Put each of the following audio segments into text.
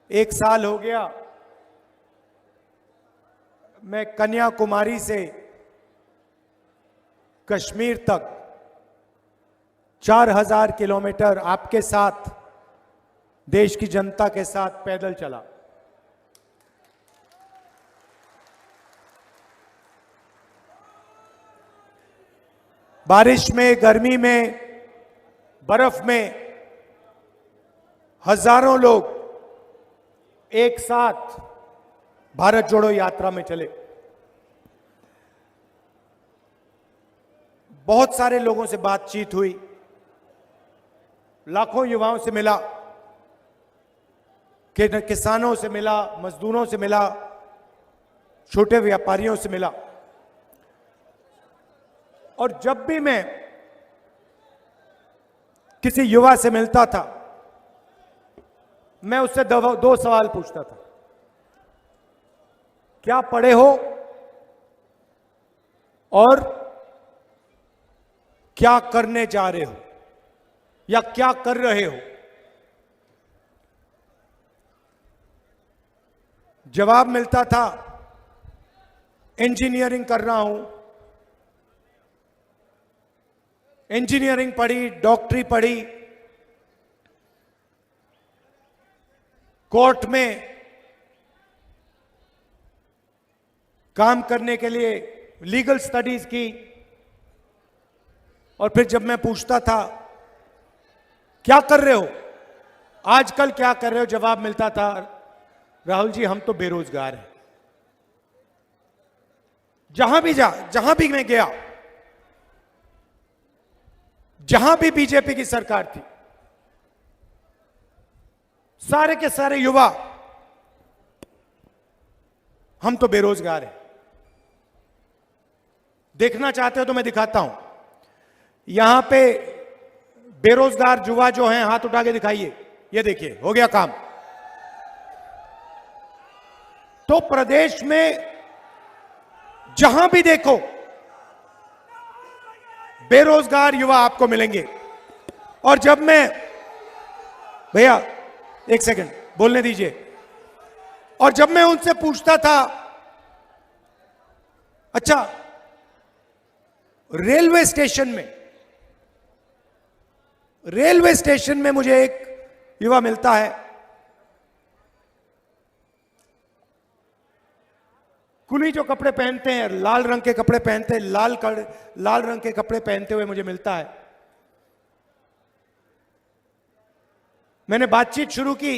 एक साल हो गया मैं कन्याकुमारी से कश्मीर तक 4000 किलोमीटर आपके साथ, देश की जनता के साथ पैदल चला। बारिश में, गर्मी में, बर्फ में हजारों लोग एक साथ भारत जोड़ो यात्रा में चले। बहुत सारे लोगों से बातचीत हुई, लाखों युवाओं से मिला, किसानों से मिला, मजदूरों से मिला, छोटे व्यापारियों से मिला। और जब भी मैं किसी युवा से मिलता था, मैं उससे दो सवाल पूछता था। क्या पढ़े हो और क्या करने जा रहे हो या क्या कर रहे हो? जवाब मिलता था, इंजीनियरिंग कर रहा हूं। इंजीनियरिंग पढ़ी, डॉक्टरी पढ़ी, कोर्ट में काम करने के लिए लीगल स्टडीज की। और फिर जब मैं पूछता था क्या कर रहे हो, आजकल क्या कर रहे हो, जवाब मिलता था, राहुल जी हम तो बेरोजगार हैं। जहां भी मैं गया, जहां भी बीजेपी की सरकार थी, सारे के सारे युवा हम तो बेरोजगार हैं। देखना चाहते हो तो मैं दिखाता हूं। यहां पे बेरोजगार युवा जो हैं, हाथ उठा के दिखाइए। ये देखिए, हो गया काम। तो प्रदेश में जहां भी देखो बेरोजगार युवा आपको मिलेंगे। और जब मैं, भैया एक सेकंड बोलने दीजिए, और जब मैं उनसे पूछता था, अच्छा रेलवे स्टेशन में मुझे एक युवा मिलता है, कुली जो कपड़े पहनते हैं, लाल रंग के कपड़े पहनते हैं, लाल रंग के कपड़े पहनते हुए मुझे मिलता है। मैंने बातचीत शुरू की।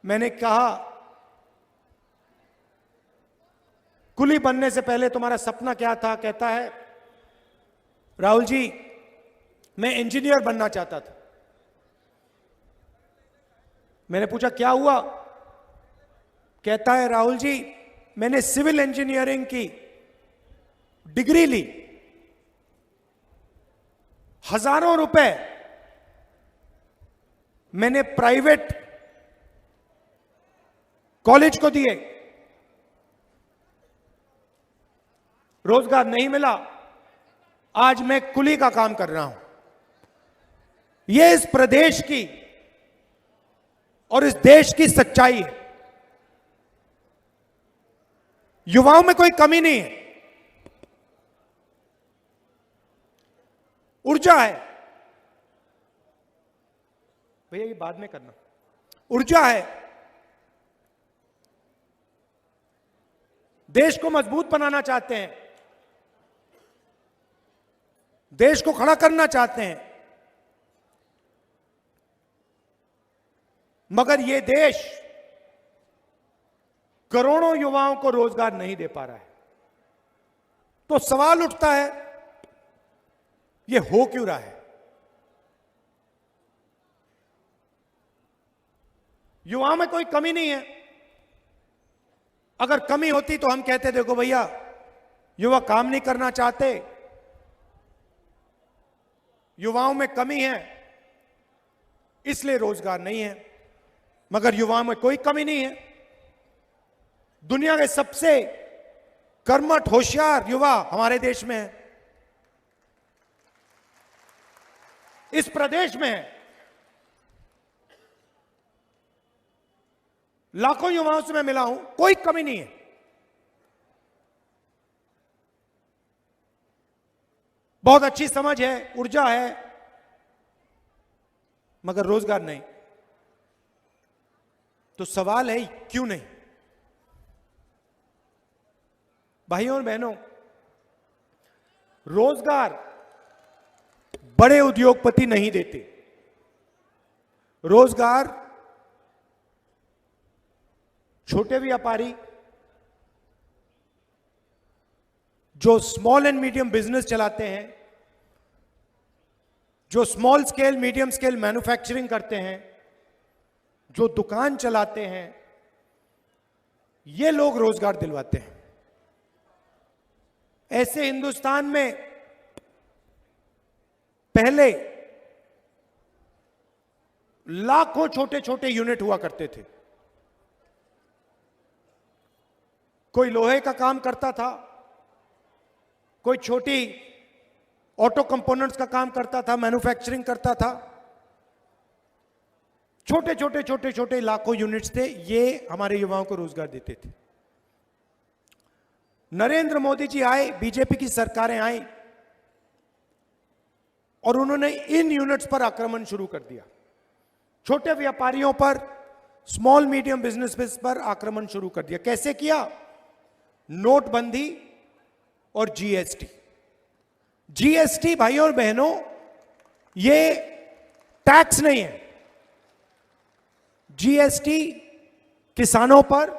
मैंने कहा, कुली बनने से पहले तुम्हारा सपना क्या था? कहता है, राहुल जी मैं इंजीनियर बनना चाहता था। मैंने पूछा क्या हुआ? कहता है, राहुल जी मैंने सिविल इंजीनियरिंग की डिग्री ली, हजारों रुपए मैंने प्राइवेट कॉलेज को दिए, रोजगार नहीं मिला, आज मैं कुली का काम कर रहा हूं। यह इस प्रदेश की और इस देश की सच्चाई है। युवाओं में कोई कमी नहीं है, ऊर्जा है। भैया ये बाद में करना। ऊर्जा है, देश को मजबूत बनाना चाहते हैं, देश को खड़ा करना चाहते हैं, मगर यह देश करोड़ों युवाओं को रोजगार नहीं दे पा रहा है। तो सवाल उठता है, यह हो क्यों रहा है? युवाओं में कोई कमी नहीं है। अगर कमी होती तो हम कहते, देखो भैया युवा काम नहीं करना चाहते, युवाओं में कमी है इसलिए रोजगार नहीं है। मगर युवाओं में कोई कमी नहीं है। दुनिया के सबसे कर्मठ, होशियार युवा हमारे देश में है, इस प्रदेश में है। लाखों युवाओं से मैं मिला हूं, कोई कमी नहीं है। बहुत अच्छी समझ है, ऊर्जा है, मगर रोजगार नहीं। तो सवाल है क्यों नहीं? भाइयों और बहनों, रोजगार बड़े उद्योगपति नहीं देते। रोजगार छोटे व्यापारी, जो स्मॉल एंड मीडियम बिजनेस चलाते हैं, जो small scale medium scale manufacturing करते हैं, जो दुकान चलाते हैं, ये लोग रोजगार दिलवाते हैं। ऐसे हिंदुस्तान में पहले लाखों छोटे छोटे यूनिट हुआ करते थे। कोई लोहे का काम करता था, कोई छोटी ऑटो कंपोनेंट्स का काम करता था, मैन्युफैक्चरिंग करता था। छोटे छोटे छोटे छोटे लाखों यूनिट्स थे, ये हमारे युवाओं को रोजगार देते थे। नरेंद्र मोदी जी आए, बीजेपी की सरकारें आई और उन्होंने इन यूनिट्स पर आक्रमण शुरू कर दिया। छोटे व्यापारियों पर, स्मॉल मीडियम बिजनेस पर आक्रमण शुरू कर दिया। कैसे किया? नोटबंदी और जीएसटी। जीएसटी भाइयों और बहनों, ये टैक्स नहीं है। जीएसटी किसानों पर,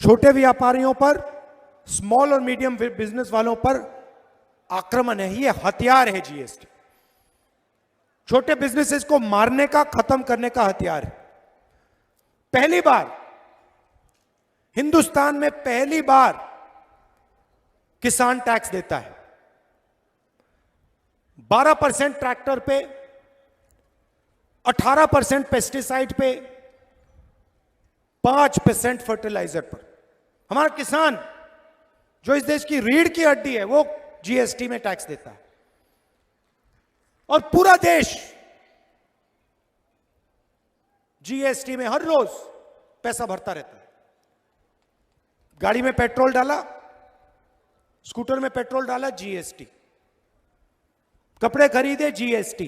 छोटे व्यापारियों पर, स्मॉल और मीडियम बिजनेस वालों पर आक्रमण है। ये हथियार है जीएसटी। छोटे बिजनेसेस को मारने का, खत्म करने का हथियार है। पहली बार हिंदुस्तान में, पहली बार किसान टैक्स देता है। 12% ट्रैक्टर पे, 18% पेस्टिसाइड पे, 5% फर्टिलाइजर पर। हमारा किसान, जो इस देश की रीढ़ की हड्डी है, वो जीएसटी में टैक्स देता है। और पूरा देश जीएसटी में हर रोज पैसा भरता रहता है। गाड़ी में पेट्रोल डाला, स्कूटर में पेट्रोल डाला, जीएसटी। कपड़े खरीदे, जीएसटी।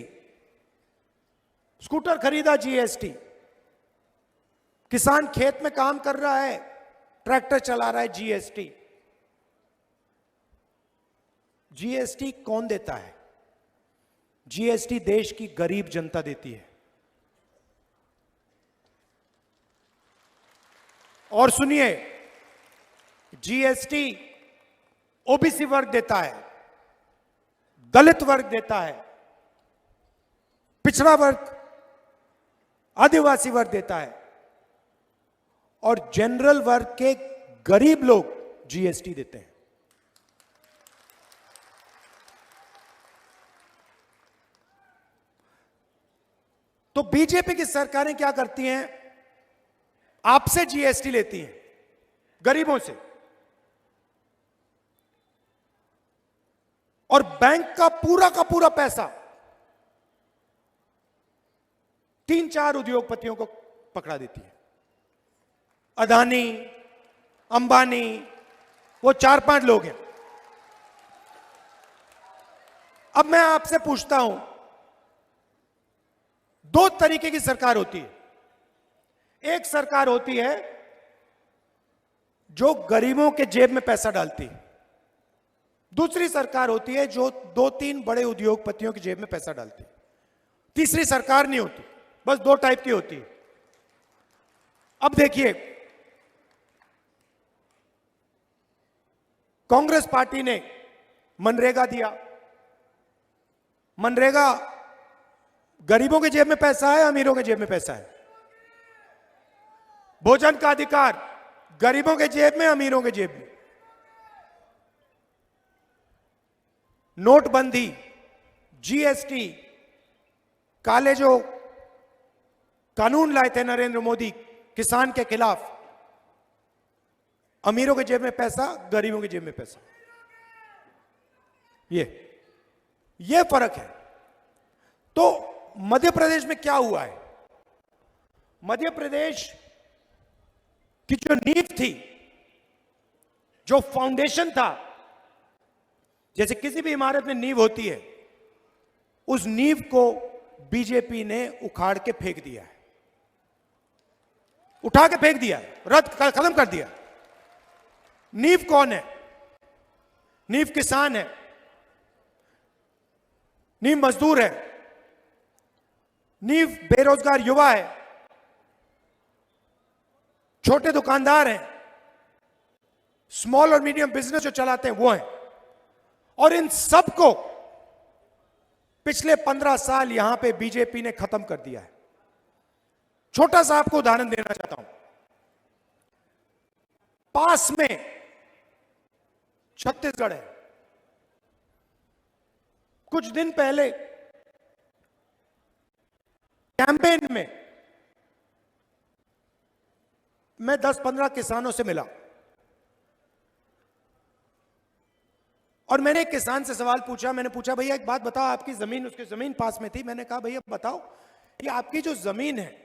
स्कूटर खरीदा, जीएसटी। किसान खेत में काम कर रहा है, ट्रैक्टर चला रहा है, जीएसटी। जीएसटी कौन देता है? जीएसटी देश की गरीब जनता देती है। और सुनिए, जीएसटी ओबीसी वर्ग देता है, दलित वर्ग देता है, पिछड़ा वर्ग, आदिवासी वर्ग देता है, और जनरल वर्ग के गरीब लोग जीएसटी देते हैं। तो बीजेपी की सरकारें क्या करती हैं? आपसे जीएसटी लेती हैं, गरीबों से, और बैंक का पूरा पैसा 3-4 उद्योगपतियों को पकड़ा देती है। अदानी, अंबानी, वो 4-5 लोग हैं। अब मैं आपसे पूछता हूं, 2 तरीके की सरकार होती है। एक सरकार होती है जो गरीबों के जेब में पैसा डालती है। दूसरी सरकार होती है जो 2-3 बड़े उद्योगपतियों की जेब में पैसा डालती है। तीसरी सरकार नहीं होती, बस 2 टाइप की होती है। अब देखिए, कांग्रेस पार्टी ने मनरेगा दिया। मनरेगा गरीबों के जेब में पैसा है, अमीरों के जेब में पैसा है? भोजन का अधिकार गरीबों के जेब में, अमीरों के जेब में? नोटबंदी, जीएसटी, काले जो कानून लाए थे नरेंद्र मोदी किसान के खिलाफ, अमीरों के जेब में पैसा, गरीबों के जेब में पैसा। ये फर्क है। तो मध्य प्रदेश में क्या हुआ है? मध्य प्रदेश कि जो नींव थी, जो फाउंडेशन था, जैसे किसी भी इमारत में नींव होती है, उस नींव को बीजेपी ने उखाड़ के फेंक दिया है, उठा के फेंक दिया है, खत्म कर दिया। नींव कौन है? नींव किसान है, नींव मजदूर है, नींव बेरोजगार युवा है, छोटे दुकानदार हैं, स्मॉल और मीडियम बिजनेस जो चलाते हैं वो हैं। और इन सबको पिछले 15 साल यहां पे बीजेपी ने खत्म कर दिया है। छोटा सा आपको उदाहरण देना चाहता हूं। पास में छत्तीसगढ़ है। कुछ दिन पहले कैंपेन में मैं 10-15 किसानों से मिला और मैंने एक किसान से सवाल पूछा। मैंने पूछा, भैया एक बात बताओ, आपकी जमीन, उसकी जमीन पास में थी। मैंने कहा, भैया बताओ कि आपकी जो जमीन है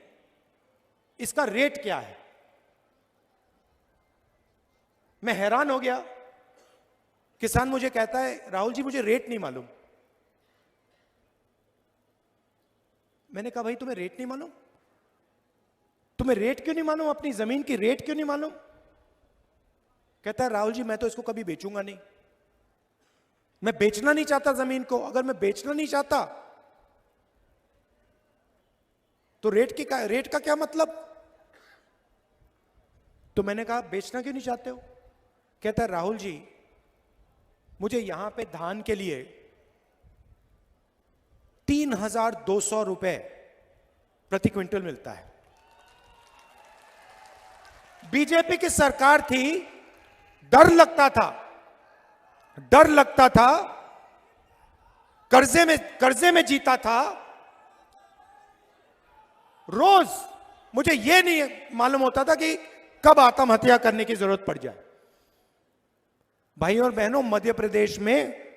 इसका रेट क्या है? मैं हैरान हो गया। किसान मुझे कहता है, राहुल जी मुझे रेट नहीं मालूम। मैंने कहा, भाई तुम्हें रेट नहीं मालूम? तुम्हें रेट क्यों नहीं मालूम? अपनी जमीन की रेट क्यों नहीं मालूम? कहता है, राहुल जी मैं तो इसको कभी बेचूंगा नहीं, मैं बेचना नहीं चाहता जमीन को। अगर मैं बेचना नहीं चाहता तो रेट का क्या मतलब? तो मैंने कहा, बेचना क्यों नहीं चाहते हो? कहता है, राहुल जी मुझे यहां पे धान के लिए 3,200 रुपए प्रति क्विंटल मिलता है। बीजेपी की सरकार थी, डर लगता था, कर्जे में जीता था। रोज मुझे यह नहीं मालूम होता था कि कब आत्महत्या करने की जरूरत पड़ जाए। भाइयों और बहनों, मध्य प्रदेश में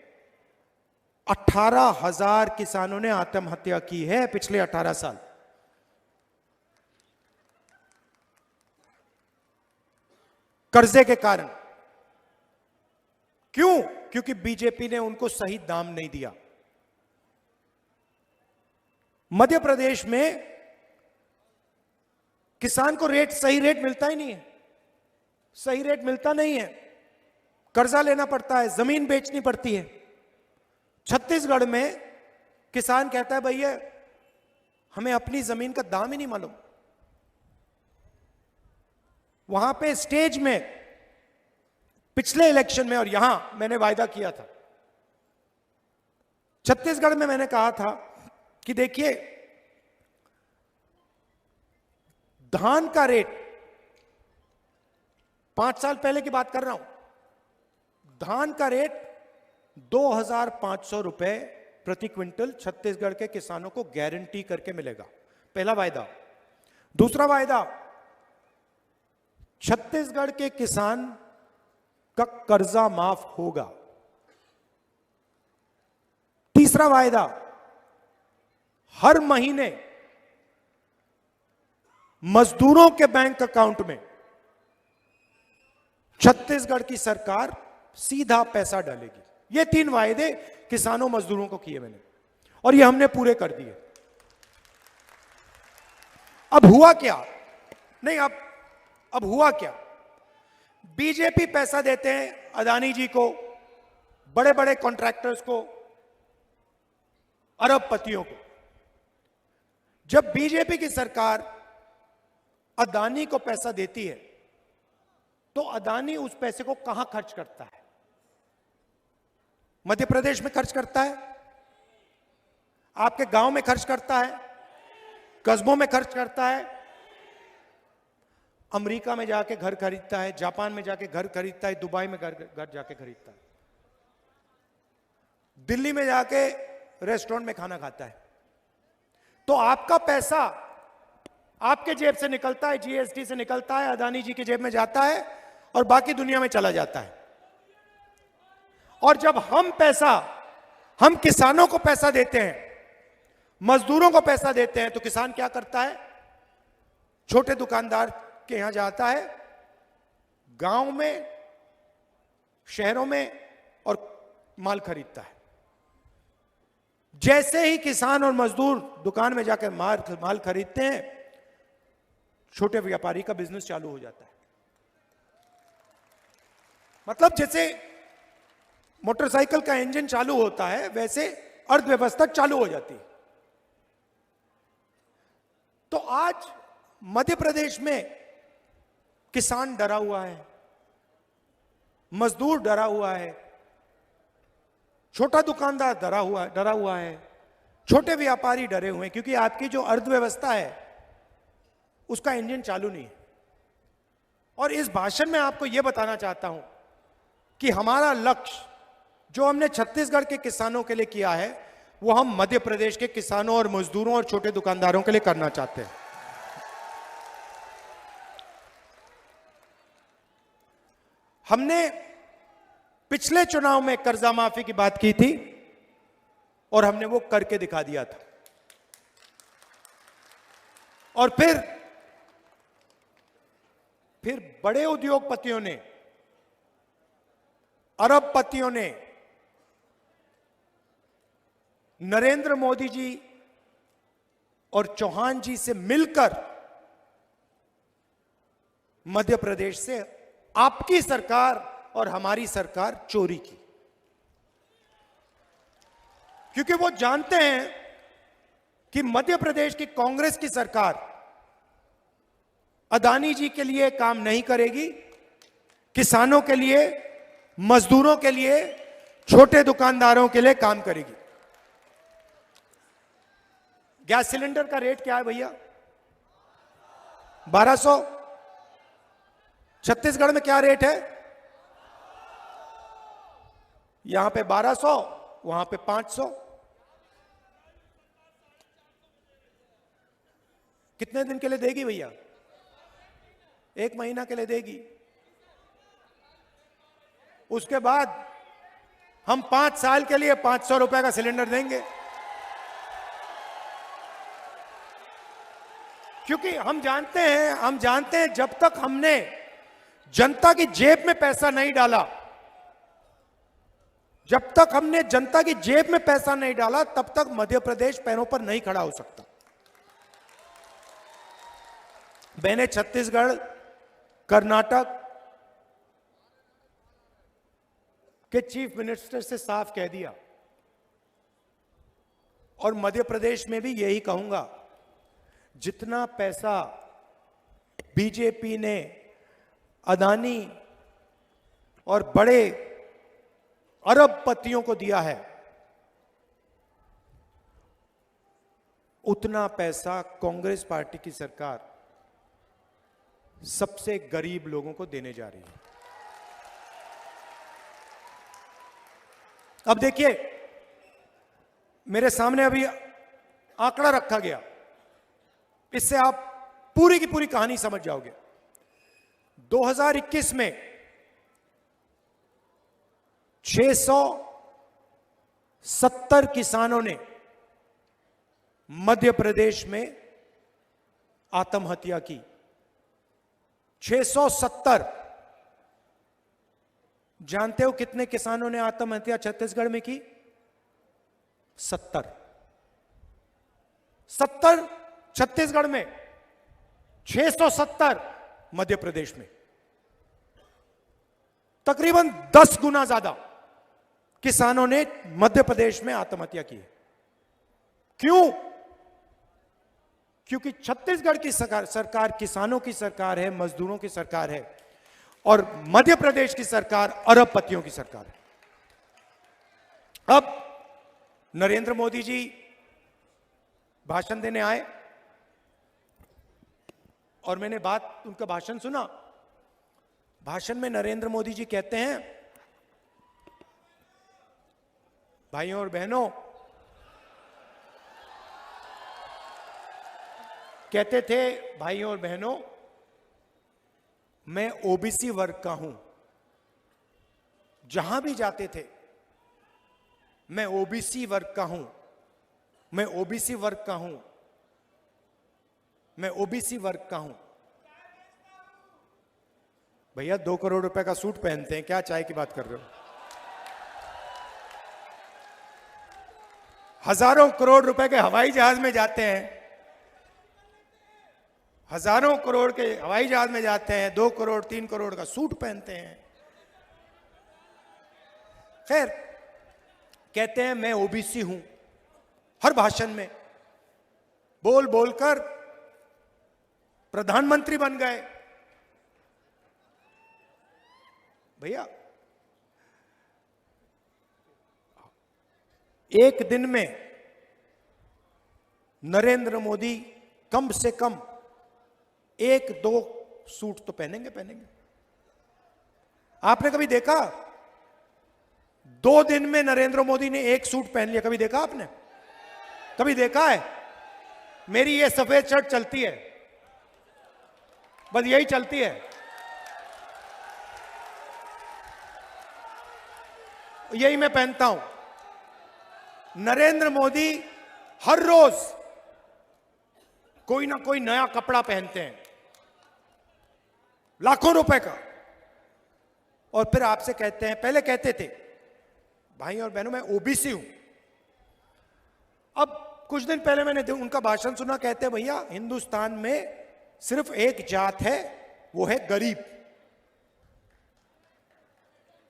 18,000 किसानों ने आत्महत्या की है पिछले 18 साल। कर्जे के कारण। क्यों? क्योंकि बीजेपी ने उनको सही दाम नहीं दिया। मध्य प्रदेश में किसान को सही रेट मिलता ही नहीं है। सही रेट मिलता नहीं है, कर्जा लेना पड़ता है, जमीन बेचनी पड़ती है। छत्तीसगढ़ में किसान कहता है, भैया हमें अपनी जमीन का दाम ही नहीं मालूम। वहां पे स्टेज में पिछले इलेक्शन में और यहां मैंने वायदा किया था, छत्तीसगढ़ में मैंने कहा था कि देखिए धान का रेट, 5 साल पहले की बात कर रहा हूं, धान का रेट 2,500 रुपए प्रति क्विंटल छत्तीसगढ़ के किसानों को गारंटी करके मिलेगा। पहला वायदा। दूसरा वायदा, छत्तीसगढ़ के किसान का कर्जा माफ होगा। तीसरा वायदा, हर महीने मजदूरों के बैंक अकाउंट में छत्तीसगढ़ की सरकार सीधा पैसा डालेगी। ये 3 वायदे किसानों मजदूरों को किए मैंने, और ये हमने पूरे कर दिए। अब हुआ क्या? नहीं, अब हुआ क्या? बीजेपी पैसा देते हैं अदानी जी को, बड़े बड़े कॉन्ट्रैक्टर्स को, अरबपतियों को। जब बीजेपी की सरकार अदानी को पैसा देती है तो अदानी उस पैसे को कहां खर्च करता है? मध्य प्रदेश में खर्च करता है, आपके गांव में खर्च करता है, कस्बों में खर्च करता है, अमेरिका में जाके घर खरीदता है, जापान में जाके घर खरीदता है, दुबई में घर जाके खरीदता है, दिल्ली में जाके रेस्टोरेंट में खाना खाता है। तो आपका पैसा आपके जेब से निकलता है, जीएसटी से निकलता है, अदानी जी की जेब में जाता है और बाकी दुनिया में चला जाता है। और जब हम किसानों को पैसा देते हैं, मजदूरों को पैसा देते हैं, तो किसान क्या करता है? छोटे दुकानदार के यहां जाता है, गांव में, शहरों में और माल खरीदता है। जैसे ही किसान और मजदूर दुकान में जाकर माल खरीदते हैं, छोटे व्यापारी का बिजनेस चालू हो जाता है। मतलब जैसे मोटरसाइकिल का इंजन चालू होता है, वैसे अर्थव्यवस्था चालू हो जाती है। तो आज मध्य प्रदेश में किसान डरा हुआ है, मजदूर डरा हुआ है, छोटा दुकानदार डरा हुआ है, छोटे व्यापारी डरे हुए हैं, क्योंकि आपकी जो अर्थव्यवस्था है उसका इंजन चालू नहीं है। और इस भाषण में आपको यह बताना चाहता हूं कि हमारा लक्ष्य जो हमने छत्तीसगढ़ के किसानों के लिए किया है, वो हम मध्य प्रदेश के किसानों और मजदूरों और छोटे दुकानदारों के लिए करना चाहते हैं। हमने पिछले चुनाव में कर्जा माफी की बात की थी और हमने वो करके दिखा दिया था। और फिर बड़े उद्योगपतियों ने, अरबपतियों ने नरेंद्र मोदी जी और चौहान जी से मिलकर मध्य प्रदेश से आपकी सरकार और हमारी सरकार चोरी की, क्योंकि वो जानते हैं कि मध्य प्रदेश की कांग्रेस की सरकार अदानी जी के लिए काम नहीं करेगी, किसानों के लिए, मजदूरों के लिए, छोटे दुकानदारों के लिए काम करेगी। गैस सिलेंडर का रेट क्या है भैया? 1200। छत्तीसगढ़ में क्या रेट है? यहां पे 1200, वहां पे 500। कितने दिन के लिए देगी भैया? 1 महीना के लिए देगी। उसके बाद हम 5 साल के लिए 500 रुपए का सिलेंडर देंगे, क्योंकि हम जानते हैं जब तक हमने जनता की जेब में पैसा नहीं डाला, जब तक हमने जनता की जेब में पैसा नहीं डाला, तब तक मध्य प्रदेश पैरों पर नहीं खड़ा हो सकता। मैंने छत्तीसगढ़, कर्नाटक के चीफ मिनिस्टर से साफ कह दिया और मध्य प्रदेश में भी यही कहूंगा, जितना पैसा बीजेपी ने अदानी और बड़े अरबपतियों को दिया है, उतना पैसा कांग्रेस पार्टी की सरकार सबसे गरीब लोगों को देने जा रही है। अब देखिए, मेरे सामने अभी आंकड़ा रखा गया, इससे आप पूरी की पूरी कहानी समझ जाओगे। 2021 में 670 किसानों ने मध्य प्रदेश में आत्महत्या की। 670। जानते हो कितने किसानों ने आत्महत्या छत्तीसगढ़ में की? 70 छत्तीसगढ़ में, 670 मध्य प्रदेश में। तकरीबन 10 गुना ज्यादा किसानों ने मध्य प्रदेश में आत्महत्या की है। क्यों? क्योंकि छत्तीसगढ़ की सरकार किसानों की सरकार है, मजदूरों की सरकार है, और मध्य प्रदेश की सरकार अरबपतियों की सरकार है। अब नरेंद्र मोदी जी भाषण देने आए और मैंने उनका भाषण सुना। भाषण में नरेंद्र मोदी जी कहते हैं, भाइयों और बहनों, कहते थे, भाइयों और बहनों, मैं ओबीसी वर्ग का हूं। जहां भी जाते थे, मैं ओबीसी वर्ग का हूं, मैं ओबीसी वर्ग का हूं, मैं ओबीसी वर्ग का हूं। भैया 2 करोड़ रुपए का सूट पहनते हैं, क्या चाय की बात कर रहे हो? हजारों करोड़ रुपए के हवाई जहाज में जाते हैं, हजारों करोड़ के हवाई जहाज में जाते हैं, 2 करोड़ 3 करोड़ का सूट पहनते हैं। खैर, कहते हैं मैं ओबीसी हूं, हर भाषण में बोल बोलकर प्रधानमंत्री बन गए। भैया एक दिन में नरेंद्र मोदी कम से कम 1-2 सूट तो पहनेंगे। आपने कभी देखा 2 दिन में नरेंद्र मोदी ने 1 सूट पहन लिया? कभी देखा आपने? कभी देखा है? मेरी ये सफेद शर्ट चलती है, बस यही चलती है। यही मैं पहनता हूं। नरेंद्र मोदी हर रोज कोई ना कोई नया कपड़ा पहनते हैं, लाखों रुपए का, और फिर आपसे कहते हैं, पहले कहते थे भाई और बहनों मैं ओबीसी हूं, अब कुछ दिन पहले मैंने उनका भाषण सुना, कहते हैं भैया हिंदुस्तान में सिर्फ एक जात है, वो है गरीब।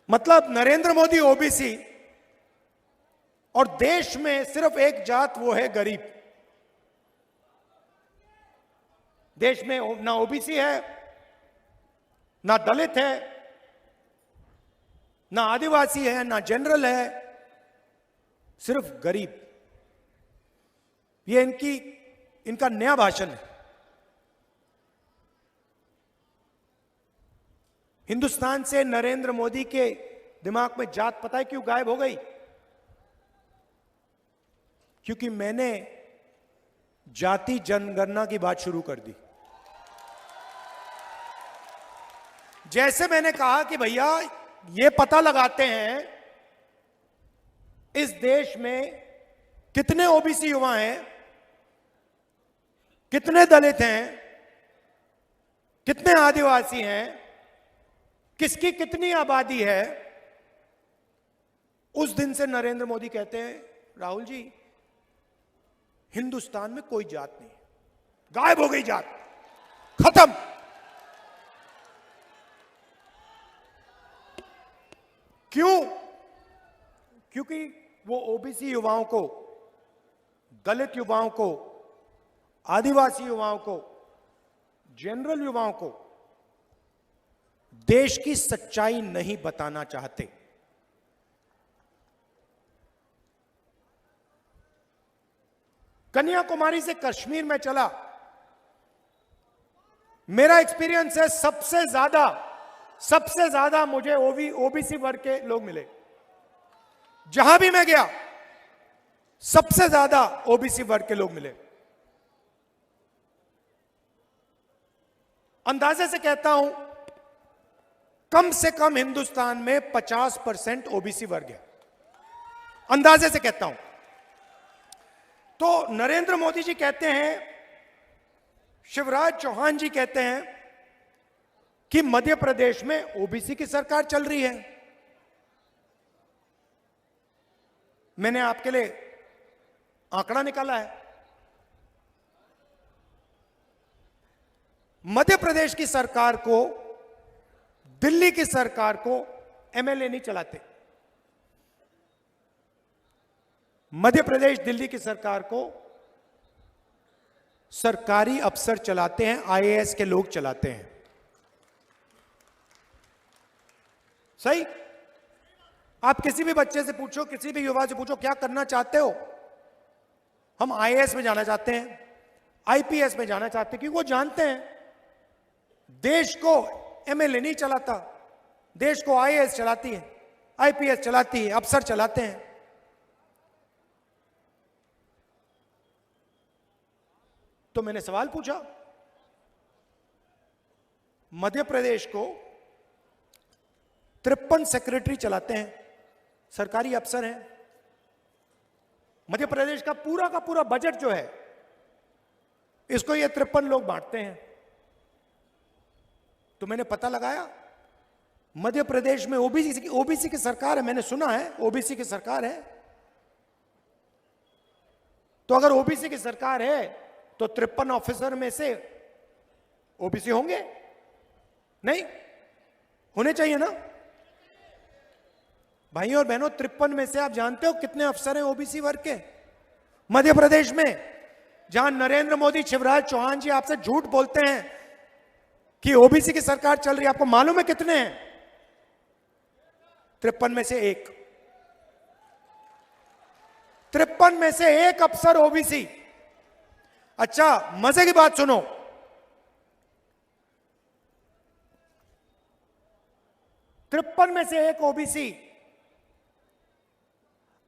मतलब नरेंद्र मोदी ओबीसी और देश में सिर्फ एक जात, वो है गरीब। देश में ना ओबीसी है, ना दलित है, ना आदिवासी है, ना जनरल है, सिर्फ गरीब। ये इनका नया भाषण है। हिंदुस्तान से नरेंद्र मोदी के दिमाग में जात पता है क्यों गायब हो गई? क्योंकि मैंने जाति जनगणना की बात शुरू कर दी। जैसे मैंने कहा कि भैया ये पता लगाते हैं इस देश में कितने ओबीसी युवा हैं, कितने दलित हैं, कितने आदिवासी हैं, किसकी कितनी आबादी है। उस दिन से नरेंद्र मोदी कहते हैं राहुल जी हिंदुस्तान में कोई जात नहीं, गायब हो गई जात, खत्म। क्यों? क्योंकि वो ओबीसी युवाओं को, दलित युवाओं को, आदिवासी युवाओं को, जनरल युवाओं को देश की सच्चाई नहीं बताना चाहते। कन्याकुमारी से कश्मीर में चला, मेरा एक्सपीरियंस है सबसे ज्यादा मुझे ओबीसी वर्ग के लोग मिले। जहां भी मैं गया सबसे ज्यादा ओबीसी वर्ग के लोग मिले। अंदाजे से कहता हूं कम से कम हिंदुस्तान में 50% ओबीसी वर्ग है, अंदाजे से कहता हूं। तो नरेंद्र मोदी जी कहते हैं, शिवराज चौहान जी कहते हैं कि मध्य प्रदेश में ओबीसी की सरकार चल रही है। मैंने आपके लिए आंकड़ा निकाला है। मध्य प्रदेश की सरकार को, दिल्ली की सरकार को एमएलए नहीं चलाते। मध्य प्रदेश दिल्ली की सरकार को सरकारी अफसर चलाते हैं, आईएएस के लोग चलाते हैं। सही? आप किसी भी बच्चे से पूछो, किसी भी युवा से पूछो क्या करना चाहते हो? हम आईएएस में जाना चाहते हैं, आईपीएस में जाना चाहते हैं, क्योंकि वो जानते हैं देश को एमएलए नहीं चलाता, देश को आईएएस चलाती है, आईपीएस चलाती है, अफसर चलाते हैं। तो मैंने सवाल पूछा, मध्य प्रदेश को 53 सेक्रेटरी चलाते हैं, सरकारी अफसर हैं। मध्य प्रदेश का पूरा बजट जो है इसको ये 53 लोग बांटते हैं। तो मैंने पता लगाया मध्य प्रदेश में ओबीसी की सरकार है, मैंने सुना है ओबीसी की सरकार है। तो अगर ओबीसी की सरकार है तो 53 ऑफिसर में से ओबीसी होंगे? नहीं होने चाहिए ना भाइयों और बहनों। 53 में से आप जानते हो कितने अफसर हैं ओबीसी वर्ग के मध्य प्रदेश में? जहां नरेंद्र मोदी, शिवराज चौहान जी आपसे झूठ बोलते हैं कि ओबीसी की सरकार चल रही है, आपको मालूम है कितने हैं? 53 में से एक। 53 में से एक अफसर ओबीसी। अच्छा मजे की बात सुनो, तिरपन में से एक ओबीसी।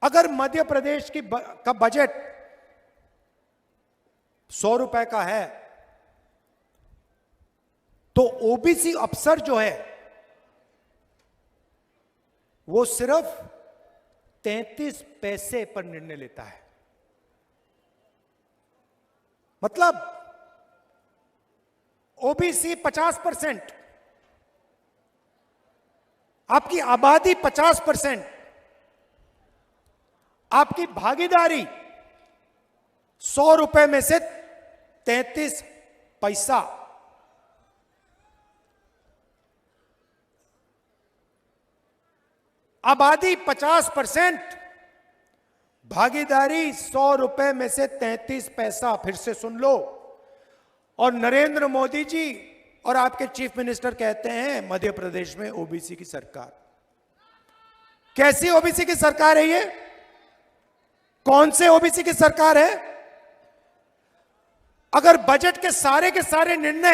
अगर मध्य प्रदेश का बजट 100 रुपए का है तो ओबीसी अफसर जो है वो सिर्फ 33 पैसे पर निर्णय लेता है। मतलब ओबीसी 50%, आपकी आबादी 50%, आपकी भागीदारी 100 रुपए में से 33 पैसा। आबादी 50%, भागीदारी 100 रुपए में से 33 पैसा। फिर से सुन लो। और नरेंद्र मोदी जी और आपके चीफ मिनिस्टर कहते हैं मध्य प्रदेश में ओबीसी की सरकार। कैसी ओबीसी की सरकार है ये? कौन से ओबीसी की सरकार है? अगर बजट के सारे निर्णय